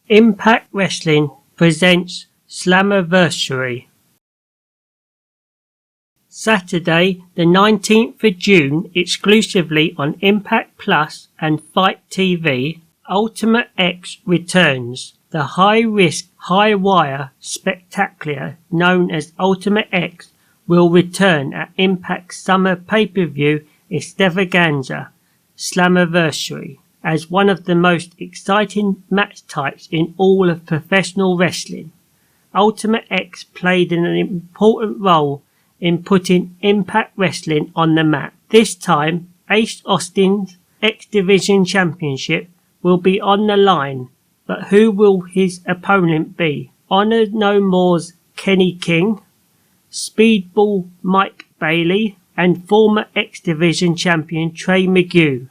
Impact Wrestling presents Slammiversary. Saturday the 19th of June, exclusively on Impact Plus and FITE TV, Ultimate X returns. The high-risk, high-wire spectacular known as Ultimate X will return at Impact's summer pay-per-view extravaganza, Slammiversary, as one of the most exciting match types in all of professional wrestling. Ultimate X played an important role in putting Impact Wrestling on the map. This time, Ace Austin's X Division Championship will be on the line, but who will his opponent be? Honor No More's Kenny King, Speedball Mike Bailey, and former X Division champion Trey McGew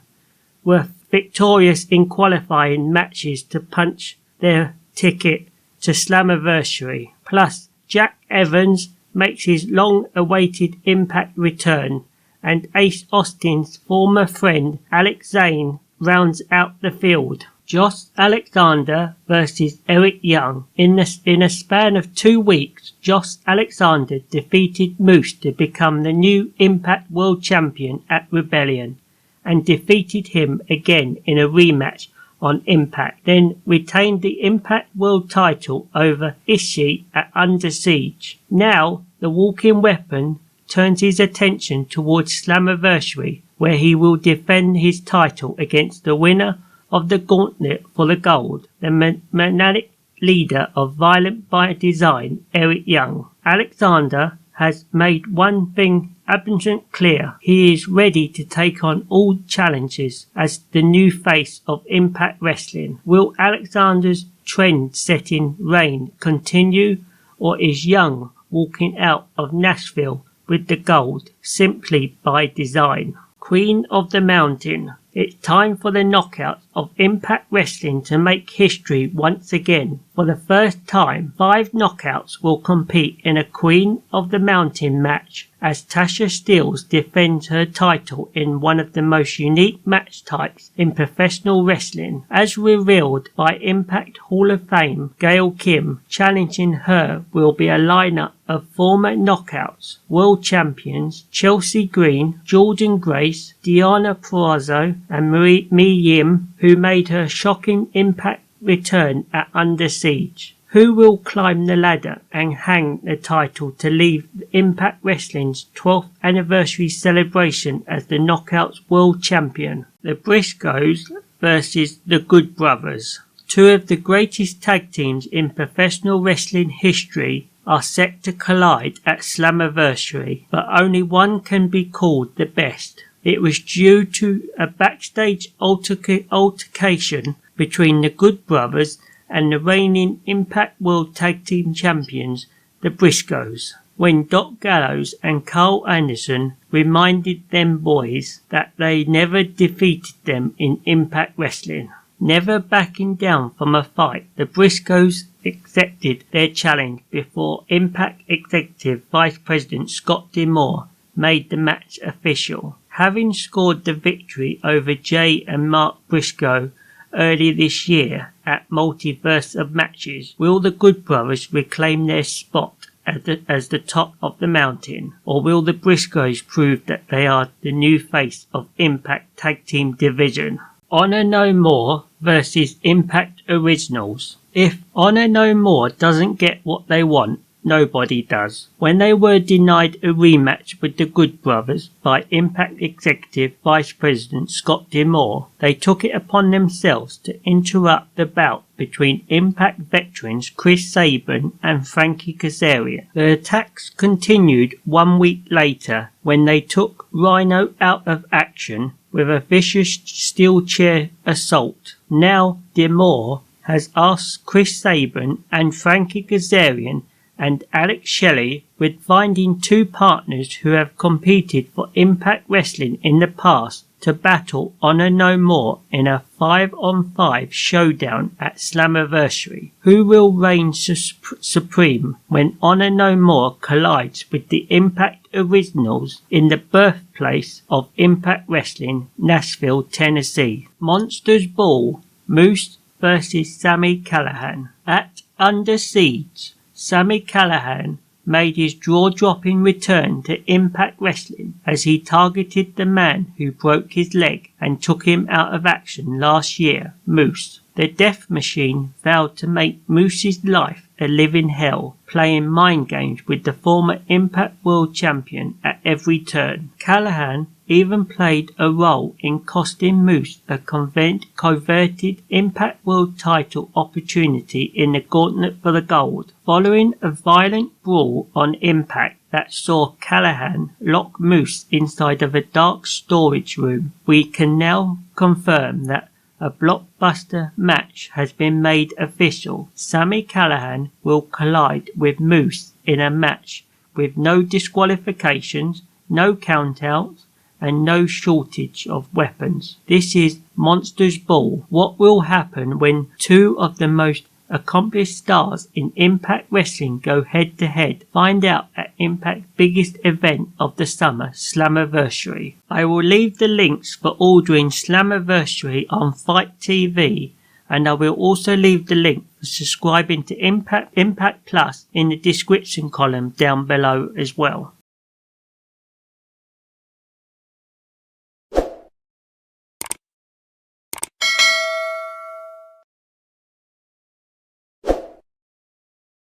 were victorious in qualifying matches to punch their ticket to Slammiversary. Plus, Jack Evans makes his long-awaited Impact return, and Ace Austin's former friend Alex Zane rounds out the field. Josh Alexander versus Eric Young. In a span of 2 weeks, Josh Alexander defeated Moose to become the new Impact World Champion at Rebellion, and defeated him again in a rematch on Impact, then retained the Impact World title over Ishii at Under Siege. Now, the walking weapon turns his attention towards Slammiversary, where he will defend his title against the winner of the gauntlet for the gold, the maniac leader of Violent by Design, Eric Young. Alexander has made one thing abundantly clear: he is ready to take on all challenges as the new face of Impact Wrestling. Will Alexander's trend-setting reign continue, or is Young walking out of Nashville with the gold simply by design? Queen of the Mountain. It's time for the knockouts of Impact Wrestling to make history once again. For the first time, 5 knockouts will compete in a Queen of the Mountain match, as Tasha Steelz defends her title in one of the most unique match types in professional wrestling. As revealed by Impact Hall of Fame Gail Kim, challenging her will be a lineup of former knockouts world champions Chelsea Green, Jordan Grace, Deonna Purrazzo, and Mi Yim, who made her shocking Impact return at Under Siege. Who will climb the ladder and hang the title to leave Impact Wrestling's 12th anniversary celebration as the Knockouts World Champion? The Briscoes versus the Good Brothers. 2 of the greatest tag teams in professional wrestling history are set to collide at Slammiversary, but only one can be called the best. It was due to a backstage altercation between the Good Brothers and the reigning Impact World Tag Team Champions, the Briscoes, when Doc Gallows and Carl Anderson reminded them boys that they never defeated them in Impact Wrestling. Never backing down from a fight, the Briscoes accepted their challenge before Impact Executive Vice President Scott D'Amore made the match official. Having scored the victory over Jay and Mark Briscoe earlier this year at Multiverse of Matches, will the Good Brothers reclaim their spot as the top of the mountain, or will the Briscoes prove that they are the new face of Impact Tag Team Division? Honor No More versus Impact Originals. If Honor No More doesn't get what they want, nobody does. When they were denied a rematch with the Good Brothers by Impact Executive Vice President Scott D'Amore, they took it upon themselves to interrupt the bout between Impact veterans Chris Sabin and Frankie Kazarian. The attacks continued 1 week later when they took Rhino out of action with a vicious steel chair assault. Now D'Amore has asked Chris Sabin and Frankie Kazarian and Alex Shelley, with finding 2 partners who have competed for Impact Wrestling in the past, to battle Honor No More in a 5-on-5 showdown at Slammiversary. Who will reign supreme when Honor No More collides with the Impact Originals in the birthplace of Impact Wrestling, Nashville, Tennessee? Monsters Ball. Moose vs Sami Callihan. At Under Siege, Sami Callihan made his jaw-dropping return to Impact Wrestling as he targeted the man who broke his leg and took him out of action last year, Moose. The Death Machine vowed to make Moose's life a living hell, playing mind games with the former Impact World Champion at every turn. Callihan even played a role in costing Moose a coveted Impact World title opportunity in the Gauntlet for the Gold. Following a violent brawl on Impact that saw Callihan lock Moose inside of a dark storage room, we can now confirm that a blockbuster match has been made official. Sami Callihan will collide with Moose in a match with no disqualifications, no countouts, and no shortage of weapons. This is Monsters Ball. What will happen when two of the most accomplished stars in Impact Wrestling go head to head? Find out at Impact's biggest event of the summer, Slammiversary. I will leave the links for ordering Slammiversary on FITE TV, and I will also leave the link for subscribing to Impact Plus in the description column down below as well.